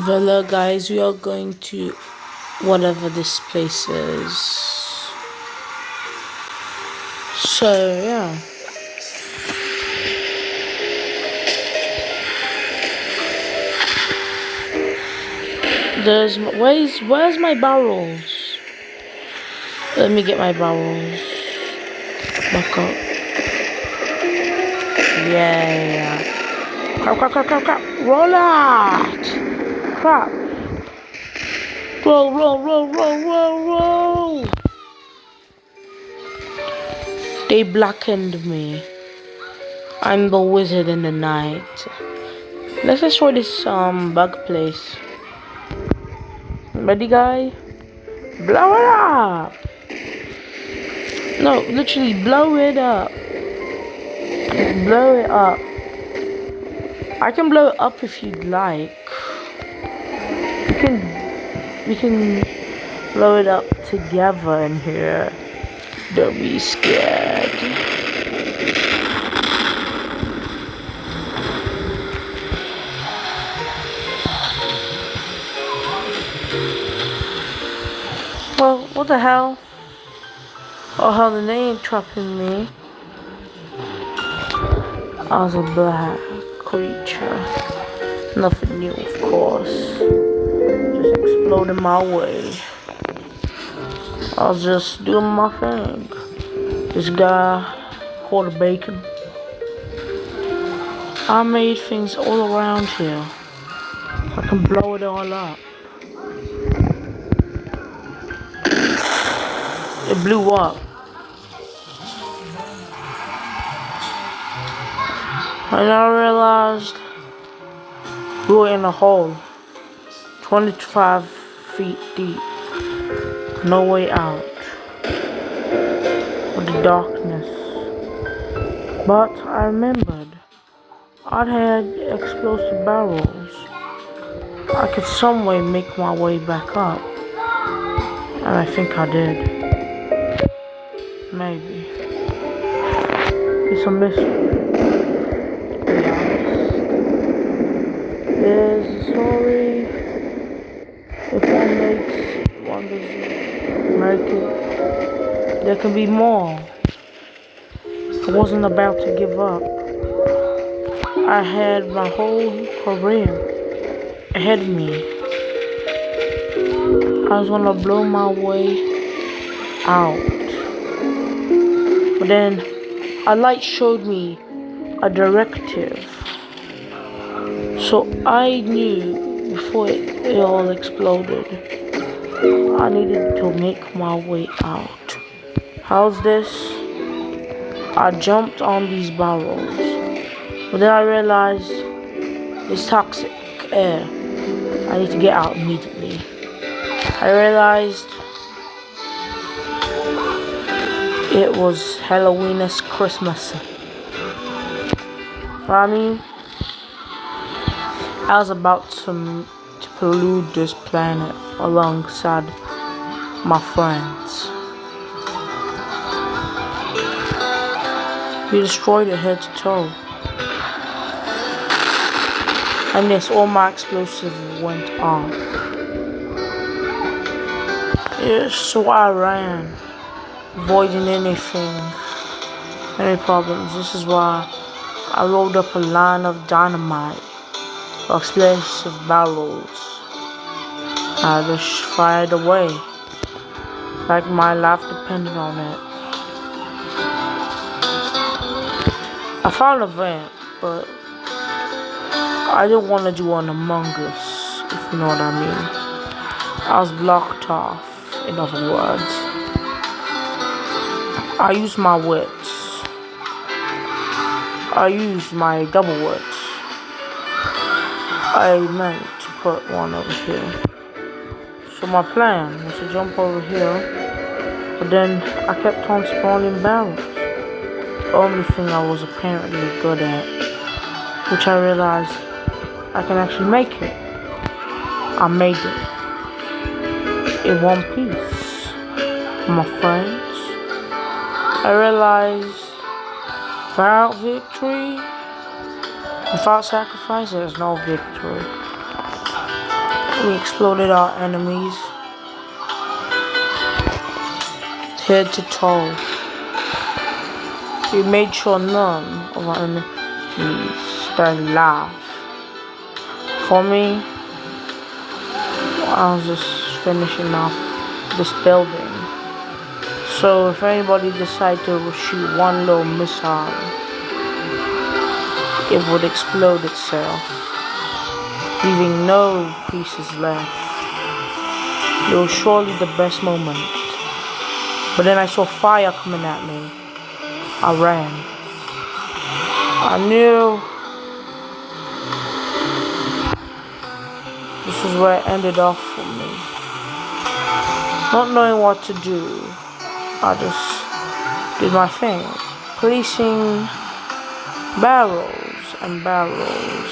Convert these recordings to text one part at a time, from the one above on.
Villa, guys, we are going to whatever this place is. So yeah, where's my barrels? Let me get my barrels back up. Yeah. Crap. Roll out. Crap. Roll. They blackened me. I'm the wizard in the night. Let's destroy this bug place. Ready, guy? Blow it up! No, literally blow it up. Blow it up. I can blow it up if you'd like. We can blow it up together in here. Don't be scared. Well, what the hell? Oh hell, they ain't trapping me. I was a black creature. Nothing new, of course. Just exploding my way. I was just doing my thing. This guy called bacon. I made things all around here. I can blow it all up. It blew up. And I realized we were in a hole 25 feet deep. No way out. With the darkness. But I remembered I had explosive barrels. I could some way make my way back up. And I think I did. Maybe. It's a mystery. There's a story. If one makes, one doesn't make it. There can be more. I wasn't about to give up. I had my whole career ahead of me. I was gonna blow my way out. But then a light showed me a directive. So I knew before it all exploded, I needed to make my way out. How's this? I jumped on these barrels, but then I realized it's toxic air. I need to get out immediately. I realized it was Halloween-esque Christmas. I mean, I was about to pollute this planet alongside my friends. We destroyed it head to toe. And yes, all my explosives went off. Yes, so I ran, avoiding any problems. This is why I rolled up a line of dynamite or explosive barrels. I just fired away, like my life depended on it. I found a vent, but I didn't want to do an Among Us, if you know what I mean. I was blocked off, in other words. I used my wits. I used my double wits. I meant to put one over here. So my plan was to jump over here, but then I kept on spawning barrels. The only thing I was apparently good at, which I realized I can actually make it. I made it in one piece. My friends, I realized without victory, without sacrifice, there's no victory. We exploded our enemies head to toe. We made sure none of our enemies started alive. For me, I was just finishing off this building. So if anybody decided to shoot one little missile, it would explode itself, leaving no pieces left. It was surely the best moment. But then I saw fire coming at me. I ran. I knew this is where it ended off for me. Not knowing what to do, I just did my thing, placing barrels and barrels.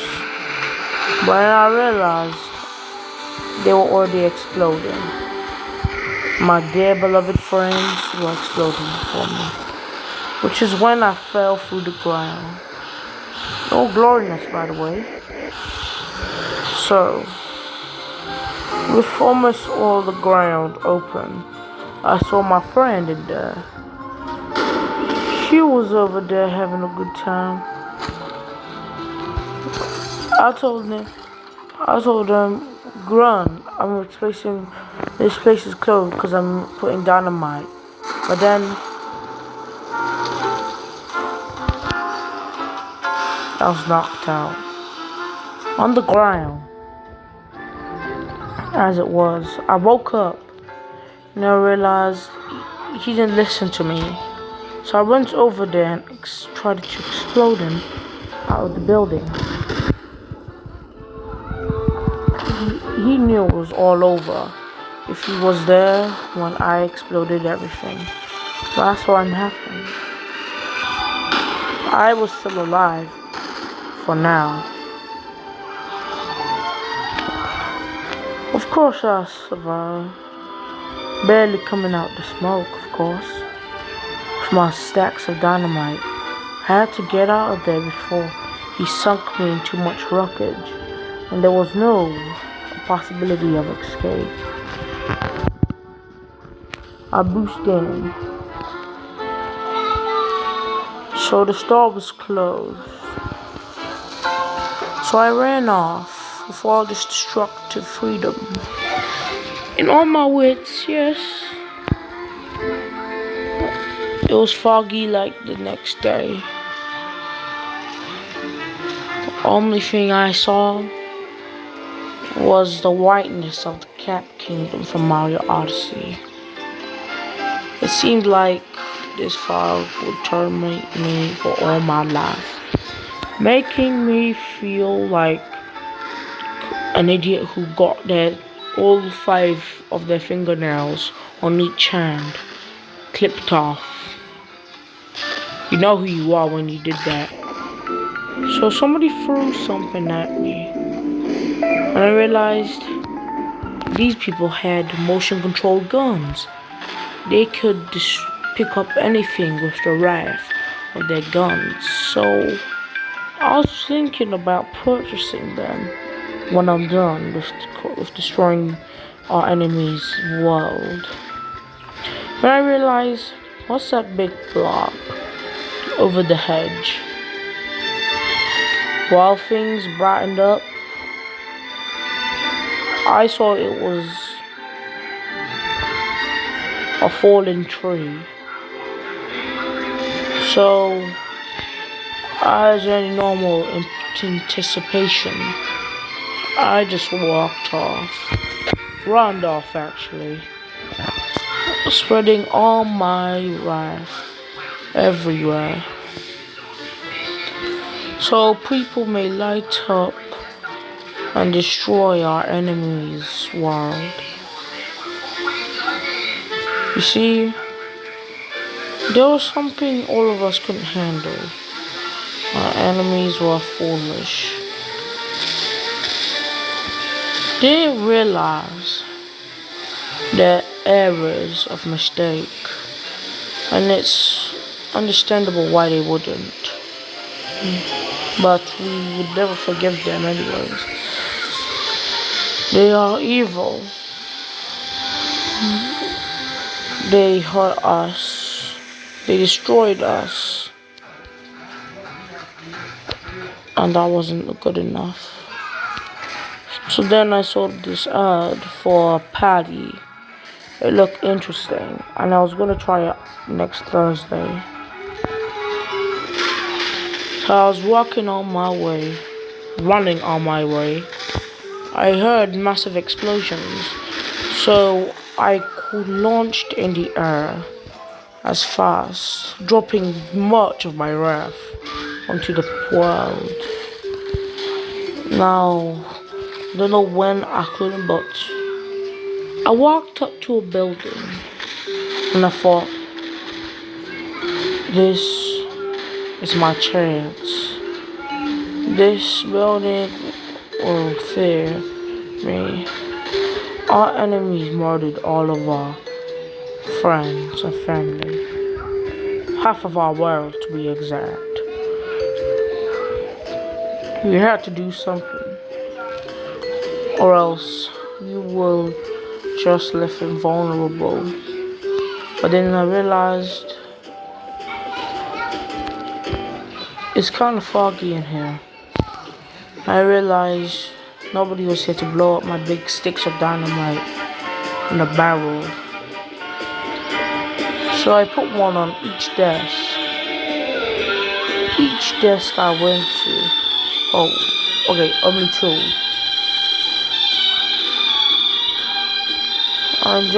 But then I realized they were already exploding. My dear beloved friends were exploding before me, which is when I fell through the ground. No gloriness, by the way. So, with almost all the ground open, I saw my friend in there. She was over there having a good time. I told them, Grun, I'm replacing, this place is closed because I'm putting dynamite. But then, I was knocked out. On the ground. As it was, I woke up and I realized he didn't listen to me. So I went over there and tried to explode him out of the building. He knew it was all over if he was there when I exploded everything. But that's what happened. I was still alive for now. Of course I survived. Barely coming out the smoke, of course. With my stacks of dynamite. I had to get out of there before he sunk me in too much wreckage. And there was no possibility of escape. I boosted in. So the store was closed. So I ran off with all this destructive freedom. In all my wits, yes. It was foggy like the next day. The only thing I saw was the whiteness of the Cat Kingdom from Mario Odyssey. It seemed like this fog would torment me for all my life, making me feel like an idiot who got all 5 of their fingernails on each hand clipped off. You know who you are when you did that. So somebody threw something at me, and I realized these people had motion-controlled guns. They could pick up anything with the wrath of their guns. So I was thinking about purchasing them when I'm done with destroying our enemy's world. But I realized, what's that big blob over the hedge? While things brightened up, I saw it was a fallen tree. So, as any normal anticipation, I just walked off. Round off, actually. Spreading all my wrath everywhere. So people may light up and destroy our enemy's world. You see, there was something all of us couldn't handle. Our enemies were foolish. They didn't realize their errors of mistake, and it's understandable why they wouldn't. But we would never forgive them anyways. They are evil. They hurt us. They destroyed us. And that wasn't good enough. So then I saw this ad for a patty. It looked interesting, and I was gonna try it next Thursday. So I was walking on my way, running on my way. I heard massive explosions, so I launched in the air as fast, dropping much of my wrath onto the world. Now, I don't know when I couldn't, but I walked up to a building and I thought, this is my chance. This building will fear me. Our enemies murdered all of our friends and family. Half of our world, to be exact. We had to do something, or else we will just left invulnerable. But then I realized it's kind of foggy in here. I realized nobody was here to blow up my big sticks of dynamite in a barrel. So I put one on each desk. Each desk I went to. Oh, okay, only two. And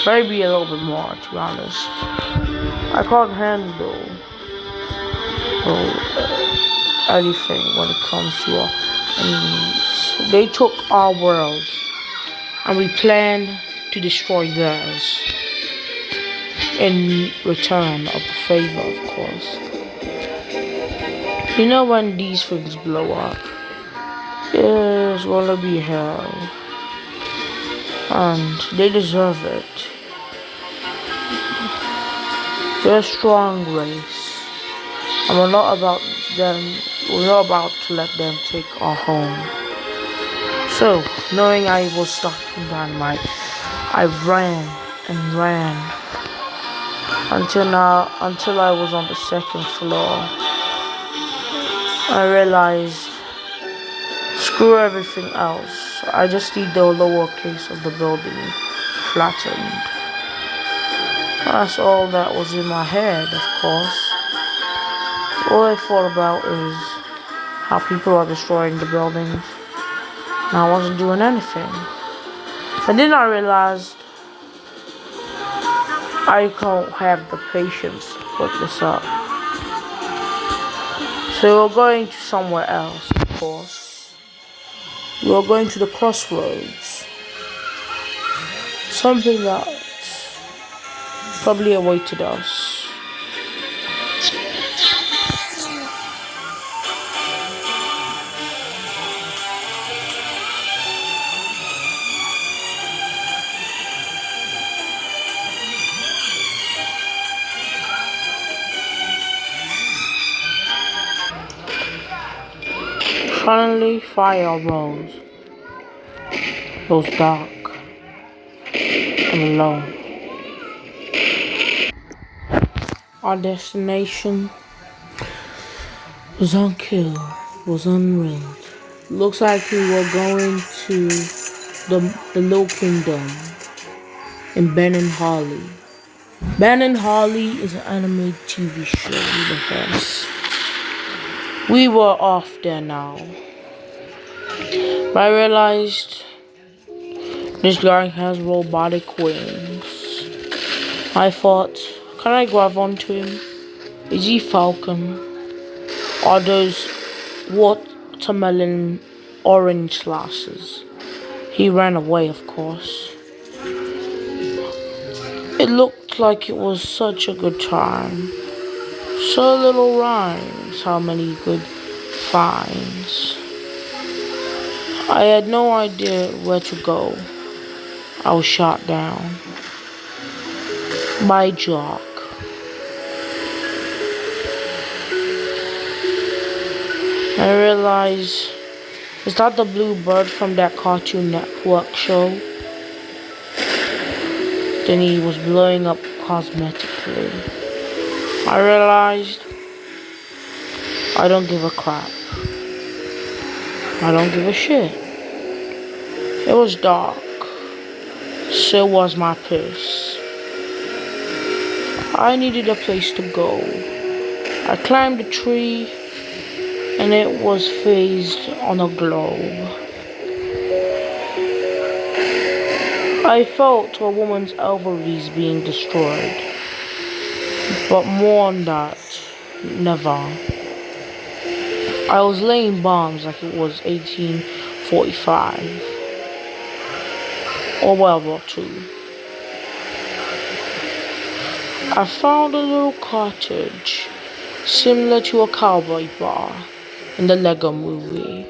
maybe a little bit more, to be honest. I can't handle anything when it comes to our enemies. They took our world, and we plan to destroy theirs in return of the favor, of course. You know, when these things blow up, it's gonna be hell, and they deserve it. They're a strong race, and we're not about to let them take our home. So, knowing I was stuck in dynamite, I ran and ran until I was on the second floor. I realized, screw everything else. I just need the lower case of the building flattened. That's all that was in my head, of course. All I thought about is how people are destroying the buildings, and I wasn't doing anything. And then I realized I can't have the patience to put this up. So we're going to somewhere else, of course. We're going to the crossroads. Something that probably awaited us. Suddenly, fire rose. It was dark and alone. Our destination was unkilled, was unreal. Looks like we were going to the Low Kingdom in Ben and Harley. Ben and Harley is an anime TV show with us. We were off there now. But I realized this guy has robotic wings. I thought, can I grab onto him? Is he Falcon? Or those watermelon orange glasses? He ran away, of course. It looked like it was such a good time. So little rhymes, how many good finds. I had no idea where to go. I was shot down by Jock. I realized Is that the blue bird from that Cartoon Network show? Then he was blowing up cosmetically. I realized I don't give a crap. I don't give a shit. It was dark. So was my purse. I needed a place to go. I climbed a tree and it was phased on a globe. I felt a woman's ovaries being destroyed. But more on that, never. I was laying bombs like it was 1845 or World War II. I found a little cottage similar to a cowboy bar in the Lego movie.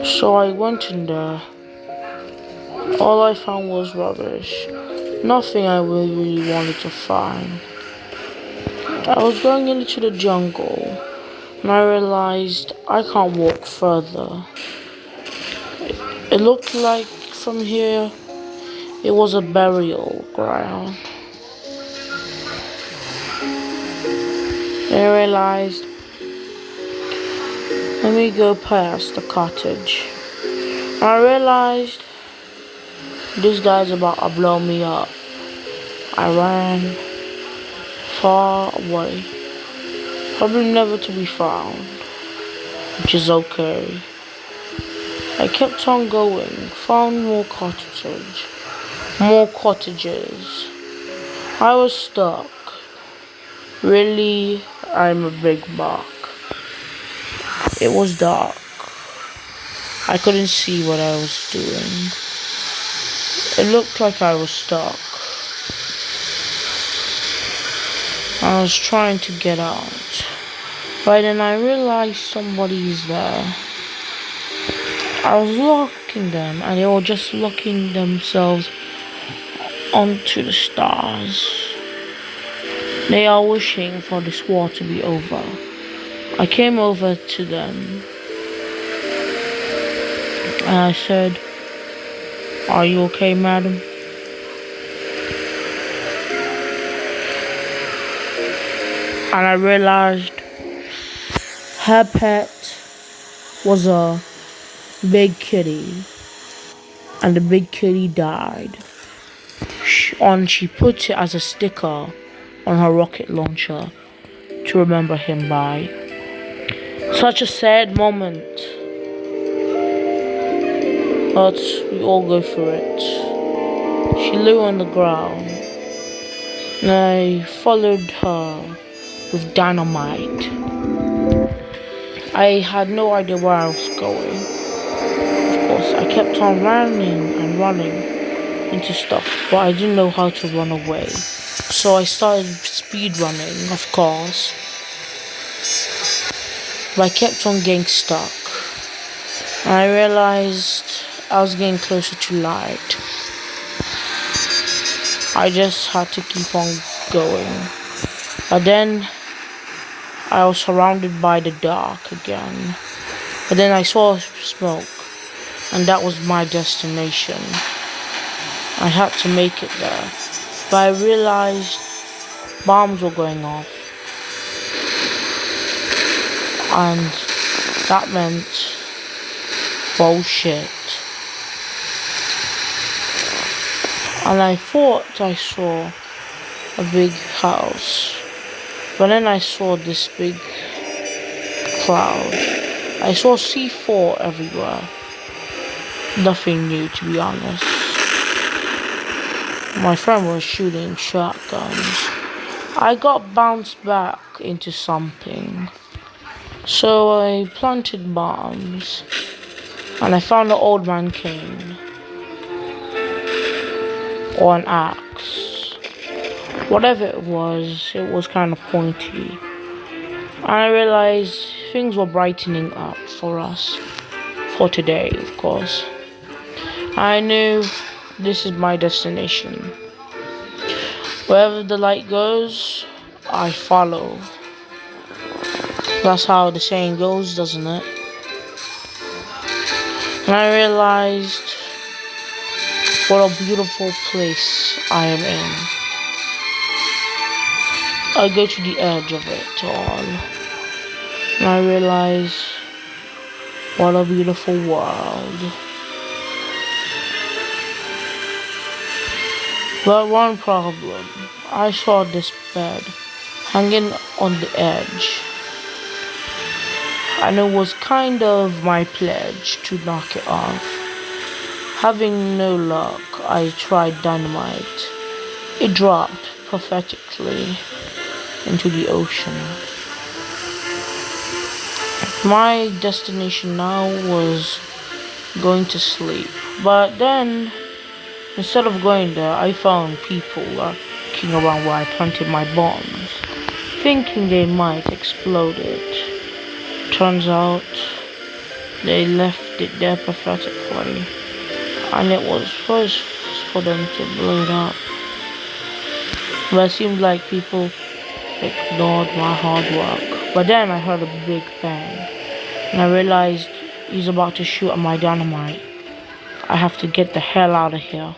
So I went in there. All I found was rubbish. Nothing I really wanted to find. I was going into the jungle and I realized I can't walk further. It looked like from here it was a burial ground. I realized, let me go past the cottage. I realized this guy's about to blow me up. I ran far away, probably never to be found, which is okay. I kept on going, found more cottages. I was stuck. Really, I'm a big buck. It was dark. I couldn't see what I was doing. It looked like I was stuck. I was trying to get out. But then I realized somebody's there. I was locking them and they were just locking themselves onto the stars. They are wishing for this war to be over. I came over to them and I said, "Are you okay, madam?" And I realized her pet was a big kitty, and the big kitty died. She put it as a sticker on her rocket launcher to remember him by. Such a sad moment, but we all go through it. She lay on the ground, and I followed her with dynamite. I had no idea where I was going. Of course, I kept on running and running into stuff, but I didn't know how to run away. So I started speed running, of course. But I kept on getting stuck. And I realized I was getting closer to light. I just had to keep on going. But then I was surrounded by the dark again. But then I saw smoke, and that was my destination. I had to make it there. But I realized bombs were going off. And that meant bullshit. And I thought I saw a big house. But then I saw this big cloud. I saw C4 everywhere. Nothing new, to be honest. My friend was shooting shotguns. I got bounced back into something. So I planted bombs. And I found an old man cane. Or an axe. Whatever it was kind of pointy. And I realized things were brightening up for us. For today, of course. I knew this is my destination. Wherever the light goes, I follow. That's how the saying goes, doesn't it? I realized what a beautiful place I am in. I go to the edge of it all, and I realize what a beautiful world. But one problem, I saw this bed hanging on the edge, and it was kind of my pledge to knock it off. Having no luck, I tried dynamite. It dropped pathetically into the ocean. My destination now was going to sleep, but then instead of going there, I found people lurking around where I planted my bombs, thinking they might explode it. Turns out they left it there pathetically, and it was first for them to blow it up. But it seemed like people ignored my hard work. But then I heard a big bang, and I realized he's about to shoot at my dynamite. I have to get the hell out of here.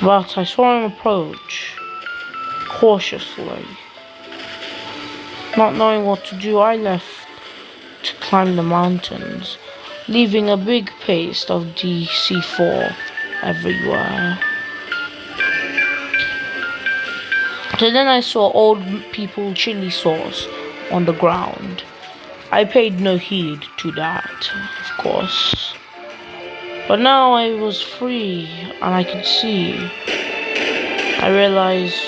But I saw him approach cautiously. Not knowing what to do, I left to climb the mountains, leaving a big paste of DC4 everywhere. So then I saw old people chili sauce on the ground. I paid no heed to that, of course. But now I was free and I could see. I realized,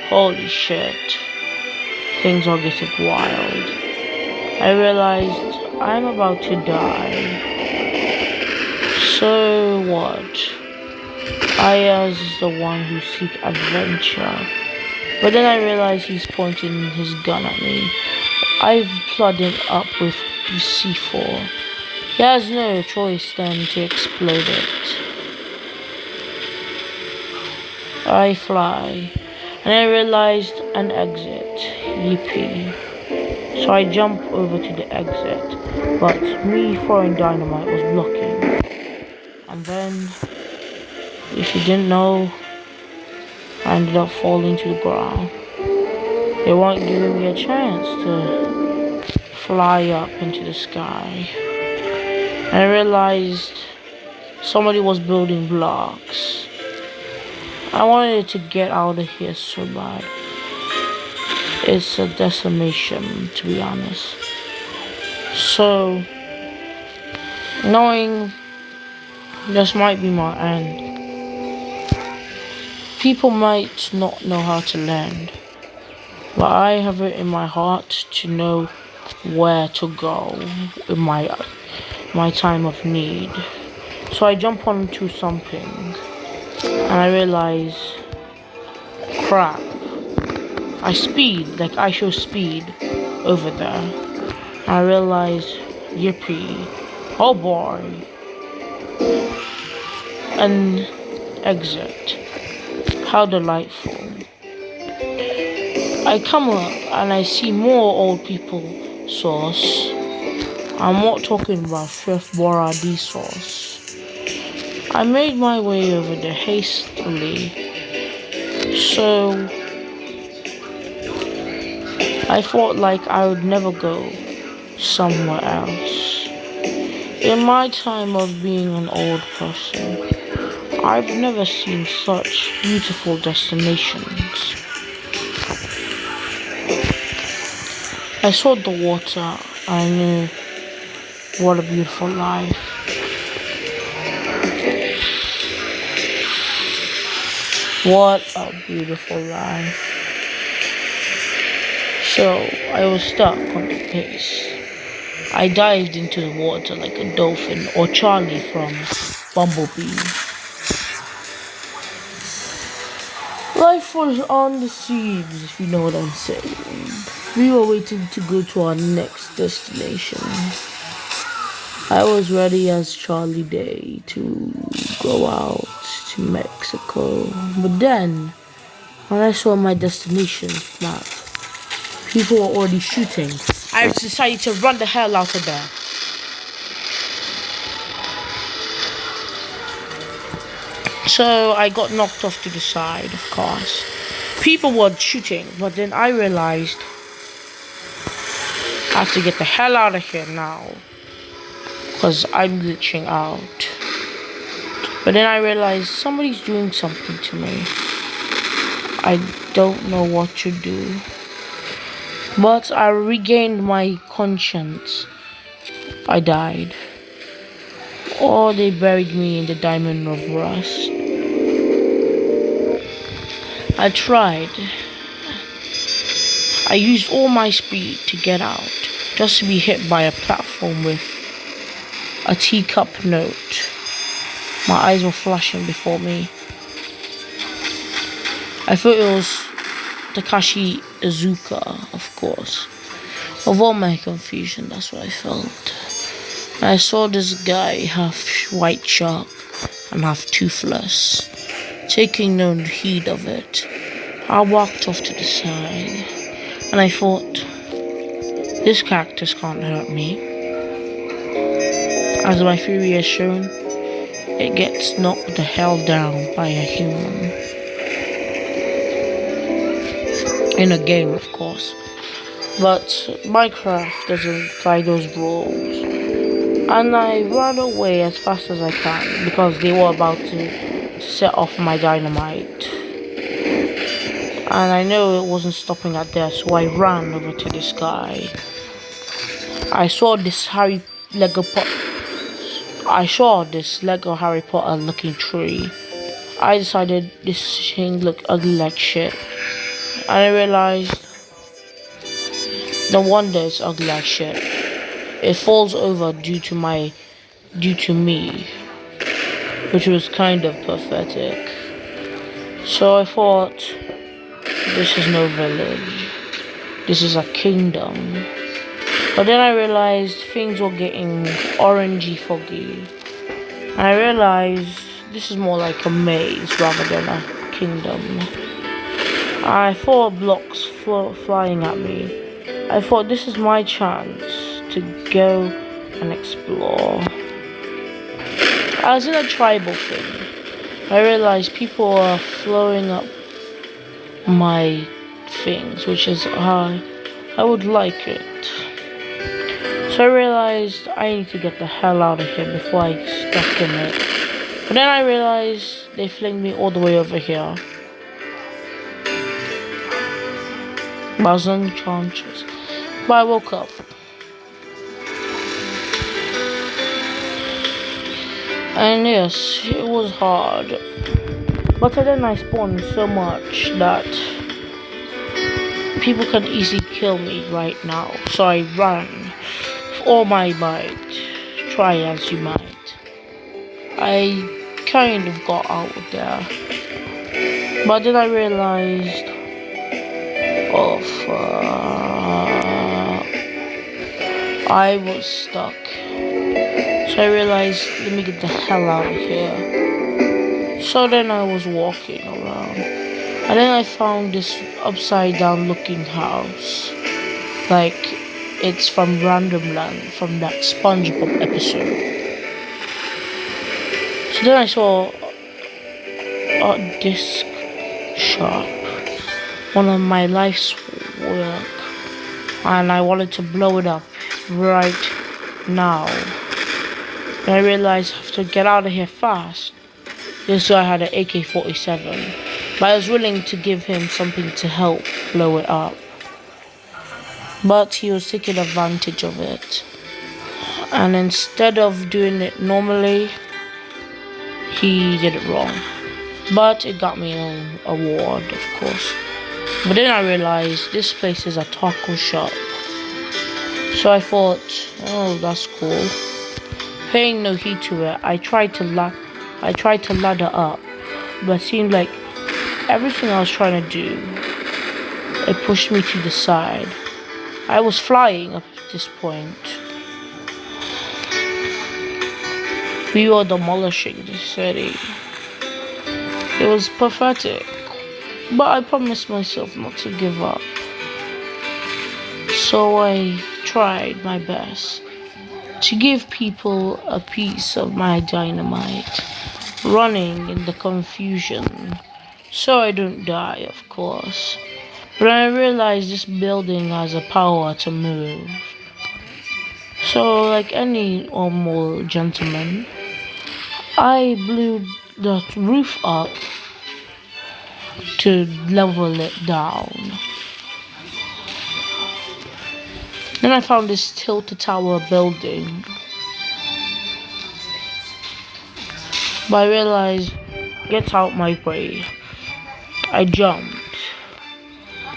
holy shit, things are getting wild. I realized I'm about to die. So what? I as the one who seek adventure. But then I realized he's pointing his gun at me. I've plugged him up with C4. He has no choice then to explode it. I fly, and I realized an exit. Yippee. So I jump over to the exit, but me throwing dynamite was blocking. And then, if you didn't know, I ended up falling to the ground. They weren't giving me a chance to fly up into the sky. And I realized somebody was building blocks. I wanted to get out of here so bad. It's a decimation, to be honest. So, knowing this might be my end, people might not know how to land, but I have it in my heart to know where to go in my time of need. So I jump onto something, and I realize, crap. I speed, like I show speed over there. And I realize, yippee, oh boy, and exit. How delightful. I come up and I see more old people sauce. I'm not talking about Chef Boyardee sauce. I made my way over there hastily. So I thought like I would never go somewhere else. In my time of being an old person, I've never seen such beautiful destinations. I saw the water. I knew what a beautiful life. What a beautiful life. So I was stuck on the pace. I dived into the water like a dolphin or Charlie from Bumblebee. Life was on the seas, if you know what I'm saying. We were waiting to go to our next destination. I was ready as Charlie Day to go out to Mexico. But then, when I saw my destination map, people were already shooting. I decided to run the hell out of there. So I got knocked off to the side, of course. People were shooting, but then I realized I have to get the hell out of here now, because I'm glitching out. But then I realized somebody's doing something to me. I don't know what to do. But I regained my conscience. I died. Or they buried me in the diamond of rust. I tried. I used all my speed to get out, just to be hit by a platform with a teacup note. My eyes were flashing before me. I thought it was Takashi Iizuka, of course. Of all my confusion, that's what I felt. I saw this guy half white shark and half toothless, taking no heed of it. I walked off to the side, and I thought, this cactus can't hurt me. As my theory has shown, it gets knocked the hell down by a human. In a game, of course. But Minecraft doesn't apply those rules. And I ran away as fast as I can because they were about to set off my dynamite. And I know it wasn't stopping at there, so I ran over to this guy. I saw this Lego Harry Potter looking tree. I decided this thing looked ugly like shit. And I realized no wonder it's ugly like shit. It falls over due to me, which was kind of pathetic. So I thought, this is no village. This is a kingdom. But then I realized things were getting orangey foggy. And I realized this is more like a maze rather than a kingdom. I saw blocks flying at me. I thought this is my chance to go and explore. I was in a tribal thing. I realized people are flowing up my things, which is how I would like it. So I realized I need to get the hell out of here before I get stuck in it. But then I realized they flinged me all the way over here. But I was unconscious. But I woke up. And yes, it was hard. But then I spawned so much that people can easily kill me right now. So I ran with all my might. Try as you might. I kind of got out of there. But then I realized, oh fuck, I was stuck. So I realized, let me get the hell out of here. So then I was walking around. And then I found this upside down looking house. Like it's from Random Land, from that SpongeBob episode. So then I saw a disc shop. One of my life's work. And I wanted to blow it up right now. And I realized I have to get out of here fast. This guy had an AK-47, but I was willing to give him something to help blow it up. But he was taking advantage of it. And instead of doing it normally, he did it wrong. But it got me an award, of course. But then I realized this place is a taco shop. So I thought, oh, that's cool. Paying no heed to it, I tried to ladder up, but it seemed like everything I was trying to do, it pushed me to the side. I was flying up at this point. We were demolishing the city. It was pathetic, but I promised myself not to give up. So I tried my best to give people a piece of my dynamite. running in the confusion so I don't die, of course. But I realized this building has a power to move. So, like any normal gentleman, I blew the roof up to level it down. Then I found this tilted tower building. But I realized, get out my way. I jumped,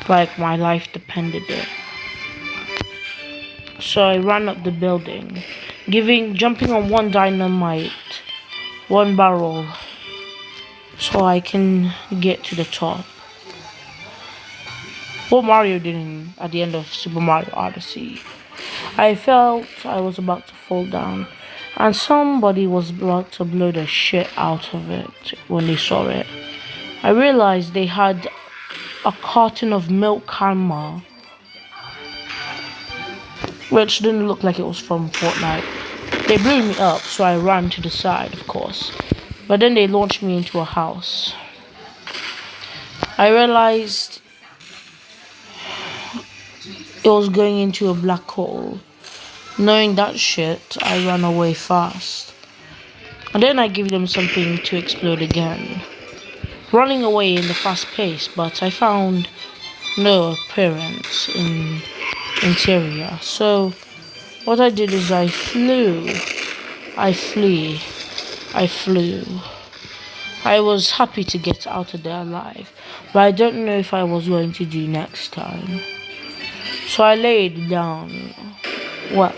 like my life depended it. So I ran up the building, jumping on one dynamite, one barrel, so I can get to the top. What Mario did at the end of Super Mario Odyssey. I felt I was about to fall down, and somebody was about to blow the shit out of it when they saw it. I realized they had a carton of milk karma, which didn't look like it was from Fortnite. They blew me up, so I ran to the side, of course. But then they launched me into a house. I realized it was going into a black hole. Knowing that shit, I ran away fast. And then I gave them something to explode again. Running away in the fast pace, but I found no appearance in interior. So what I did is I flew. I flew. I was happy to get out of there alive, but I don't know if I was going to do next time. So I laid down what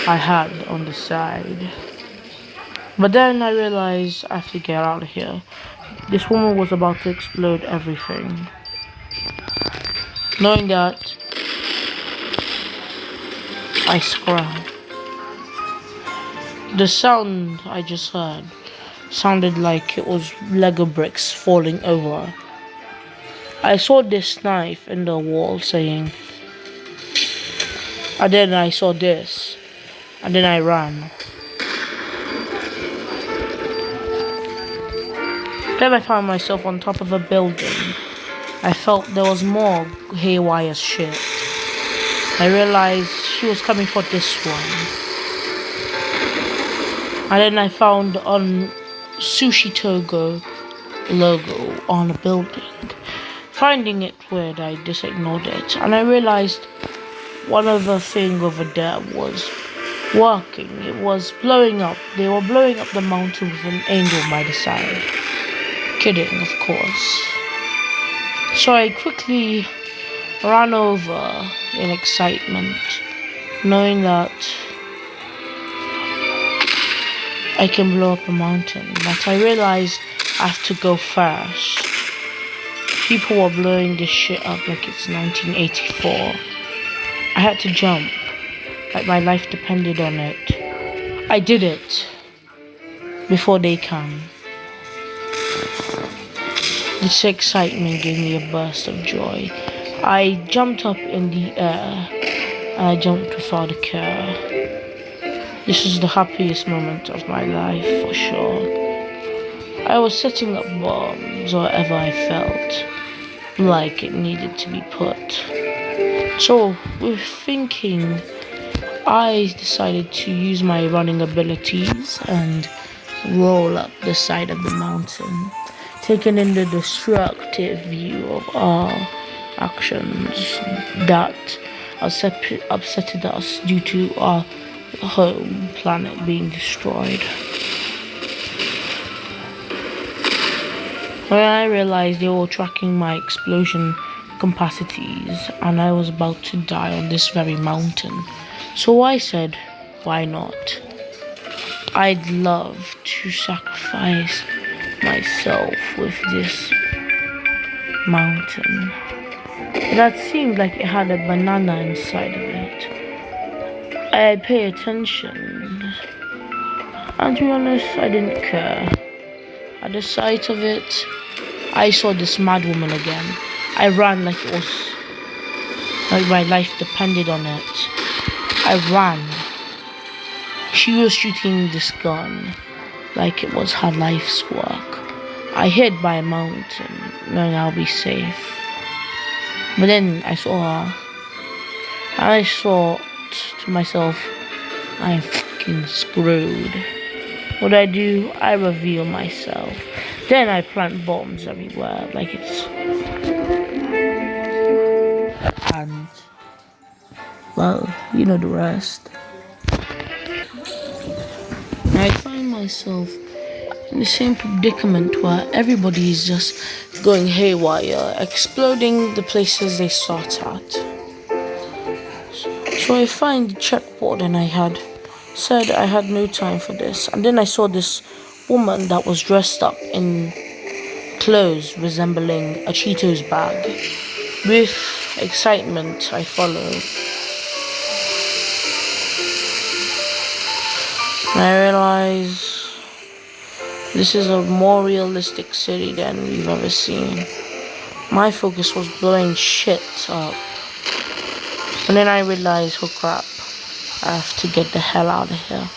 I had on the side. But then I realized I have to get out of here. This woman was about to explode everything. Knowing that, I scrambled. The sound I just heard sounded like it was Lego bricks falling over. I saw this knife in the wall saying, and then I saw this, and then I ran. Then I found myself on top of a building. I felt there was more haywire shit. I realized she was coming for this one. And then I found on Sushi Togo logo on a building. Finding it weird, I just ignored it. And I realized one other thing over there was working. It was blowing up. They were blowing up the mountain with an angel by the side. Kidding, of course. So I quickly ran over in excitement, knowing that I can blow up a mountain. But I realized I have to go first. People were blowing this shit up like it's 1984. I had to jump, like my life depended on it. I did it before they can. This excitement gave me a burst of joy. I jumped up in the air, and I jumped without a care. This was the happiest moment of my life, for sure. I was setting up bombs wherever I felt like it needed to be put. So, with thinking, I decided to use my running abilities and roll up the side of the mountain, taking in the destructive view of our actions that upsetted us due to our home planet being destroyed. When I realized they were tracking my explosion capacities and I was about to die on this very mountain, so I said, why not? I'd love to sacrifice myself with this mountain. That seemed like it had a banana inside of it. I pay attention, and to be honest, I didn't care. At the sight of it, I saw this mad woman again. I ran like it was like my life depended on it. I ran. She was shooting this gun. like it was her life's work. I hid by a mountain, knowing I'll be safe. But then I saw her, and I thought to myself, I'm fucking screwed. What do? I reveal myself. Then I plant bombs everywhere, like it's. And, well, you know the rest. I find myself in the same predicament where everybody is just going haywire, exploding the places they start at. So I find the checkboard, and I had said I had no time for this. And then I saw this woman that was dressed up in clothes resembling a Cheetos bag. With excitement, I followed. And I realized this is a more realistic city than we've ever seen. My focus was blowing shit up. And then I realized, oh crap, I have to get the hell out of here.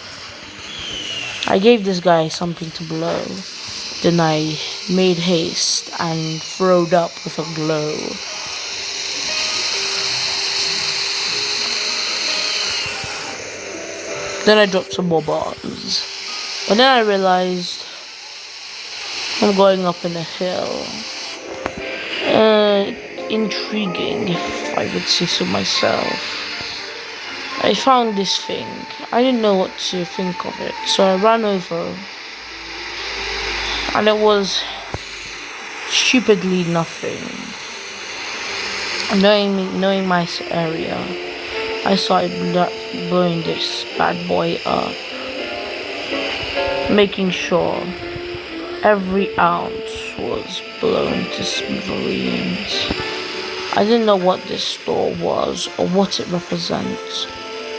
I gave this guy something to blow. Then I made haste and throwed up with a glow. Then I dropped some more bombs. But then I realized I'm going up in a hill. Intriguing, if I would say so myself. I found this thing. I didn't know what to think of it, so I ran over. And it was stupidly nothing. Knowing my area, I started blowing this bad boy up, making sure every ounce was blown to smithereens. I didn't know what this store was or what it represents.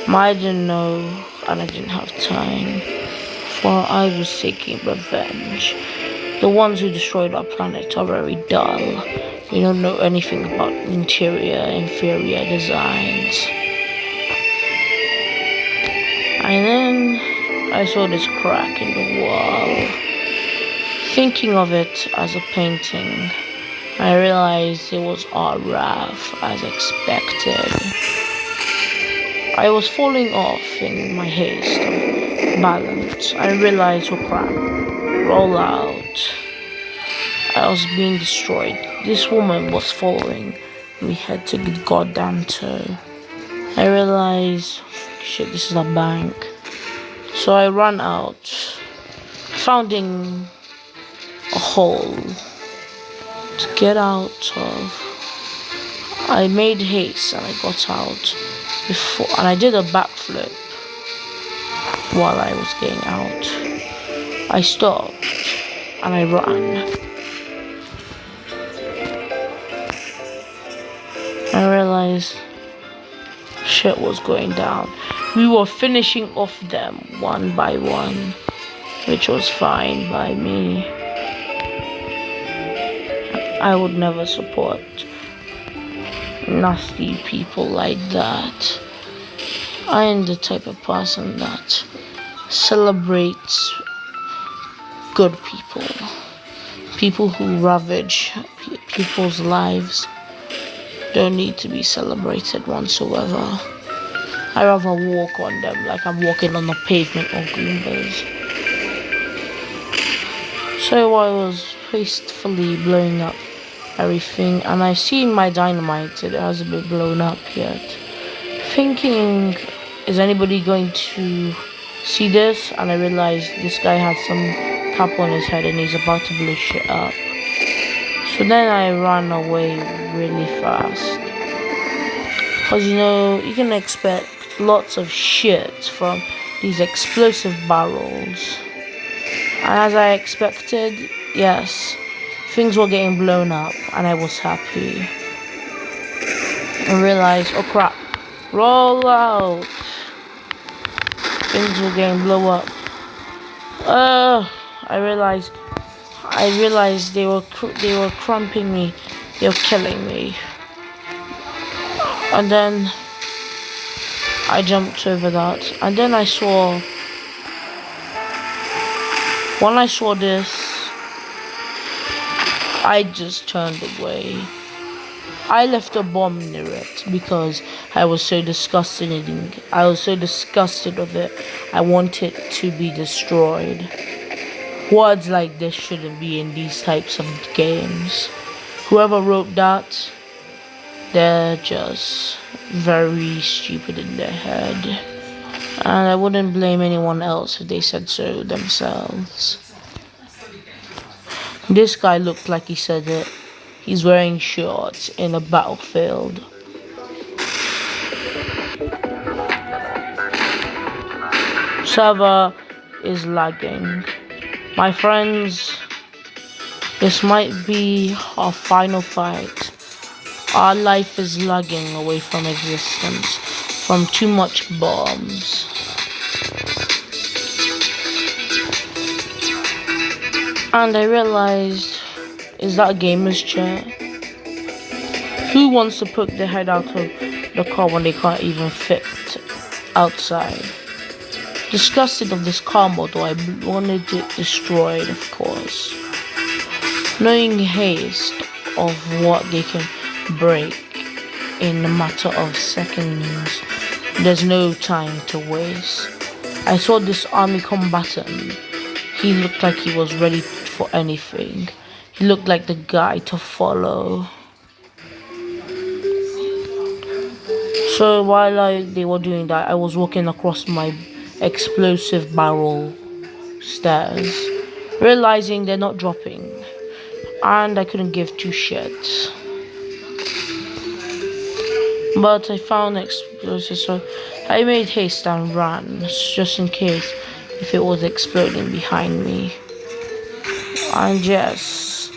I didn't know, and I didn't have time, for I was taking revenge. The ones who destroyed our planet are very dull. They don't know anything about inferior designs. And then I saw this crack in the wall. Thinking of it as a painting, I realized it was our wrath as expected. I was falling off in my haste of balance. I realized, oh crap, roll out. I was being destroyed. This woman was following me head to the goddamn toe. I realized, shit, this is a bank. So I ran out, finding a hole to get out of. I made haste and I got out and I did a backflip while I was getting out. I stopped and I ran. I realized shit was going down. We were finishing off them one by one, which was fine by me. I would never support nasty people like that. I am the type of person that celebrates good people who ravage people's lives don't need to be celebrated whatsoever. I rather walk on them like I'm walking on the pavement or Goombas. So I was hastily blowing up everything, and I see my dynamite. It hasn't been blown up yet. Thinking, is anybody going to see this? And I realized this guy had some cap on his head and he's about to blow shit up. So then I ran away really fast. Because you can expect lots of shit from these explosive barrels. And as I expected, yes, things were getting blown up, and I was happy. I realized, oh crap, roll out. Things were getting blown up. I realized they were crumping me. They were killing me. And then I jumped over that, and then I saw When I saw this, I just turned away. I left a bomb near it because I was so disgusted of it. I want it to be destroyed. Words like this shouldn't be in these types of games. Whoever wrote that, they're just very stupid in their head. And I wouldn't blame anyone else if they said so themselves. This guy looked like he said it. He's wearing shorts in a battlefield. Server is lagging. My friends, this might be our final fight. Our life is lagging away from existence from too much bombs. And I realized, is that a gamer's chair? Who wants to poke their head out of the car when they can't even fit outside? Disgusted of this car model, I wanted it destroyed, of course. Knowing haste of what they can break in a matter of seconds, there's no time to waste. I saw this army combatant. He looked like he was ready for anything. He looked like the guy to follow. So while they were doing that, I was walking across my explosive barrel stairs, realizing they're not dropping, and I couldn't give two shits. But I found explosives, so I made haste and ran, just in case if it was exploding behind me. And yes,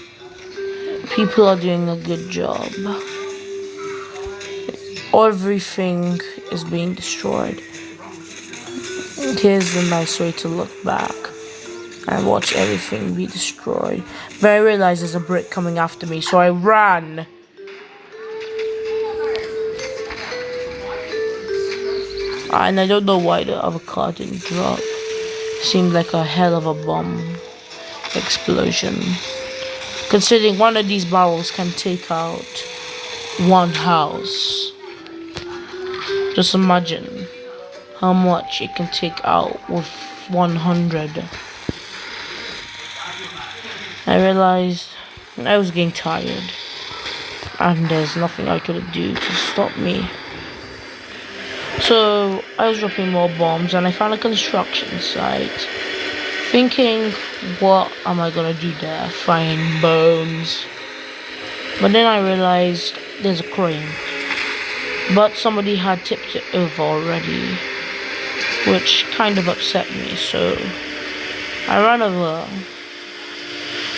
people are doing a good job. Everything is being destroyed. Here's the nice way to look back and watch everything be destroyed. But I realized there's a brick coming after me, so I ran. And I don't know why the other car didn't drop. Seemed like a hell of a bomb explosion. Considering one of these barrels can take out one house. Just imagine how much it can take out with 100. I realized I was getting tired, and there's nothing I could do to stop me. So I was dropping more bombs, and I found a construction site. Thinking, what am I gonna do there? Find bones. But then I realized there's a crane. But somebody had tipped it over already, which kind of upset me, so I ran over.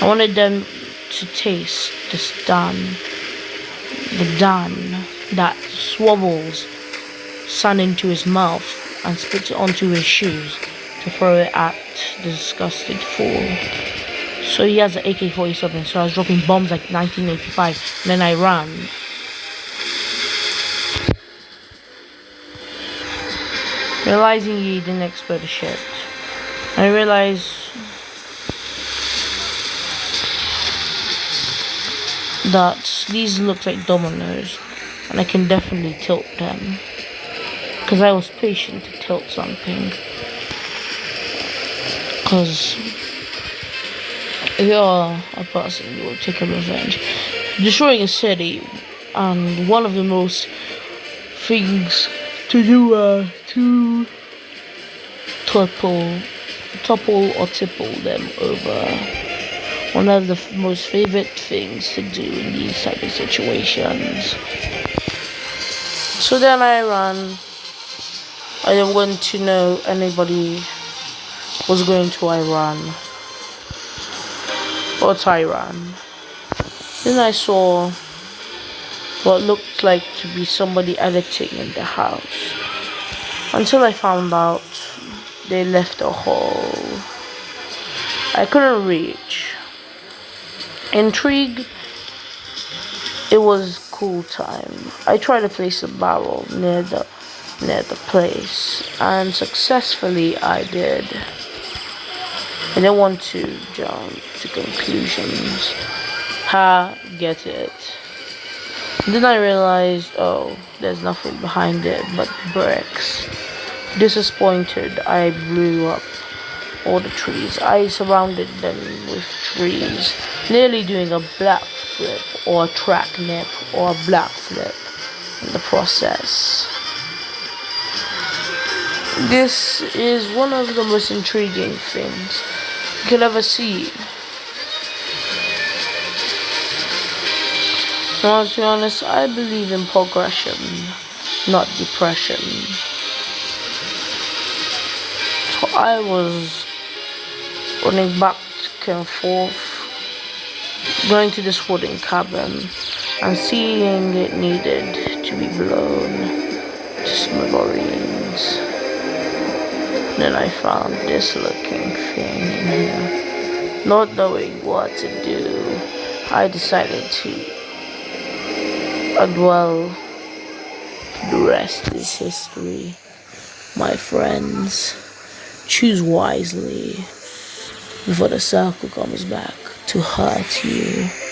I wanted them to taste this Dan. The Dan that swabbles sand into his mouth and spits it onto his shoes to throw it at the disgusting fool. So he has an AK-47, so I was dropping bombs like 1985, and then I ran. Realizing he didn't explode the shit, I realized that these look like dominoes, and I can definitely tilt them, because I was patient to tilt something. Because if you're a person, you will take a revenge. Destroying a city, and one of the most things to do to topple or tipple them over. One of the most favorite things to do in these type of situations. So then I ran. I didn't want to know anybody was going to Iran. But I ran. Then I saw what looked like to be somebody editing in the house. Until I found out they left a hole I couldn't reach. Intrigued, it was cool time. I tried to place a barrel near the place, and successfully I did. I don't want to jump to conclusions. Get it. Then I realized, oh, there's nothing behind it but bricks. Disappointed, I blew up all the trees. I surrounded them with trees, nearly doing a black flip or a track nip or a black flip in the process. This is one of the most intriguing things you can ever see. Now, to be honest, I believe in progression, not depression. So I was running back and forth, going to this wooden cabin and seeing it needed to be blown to smithereens. Then I found this looking thing in here. Not knowing what to do, I decided to well, the rest is history. My friends, choose wisely before the circle comes back to hurt you.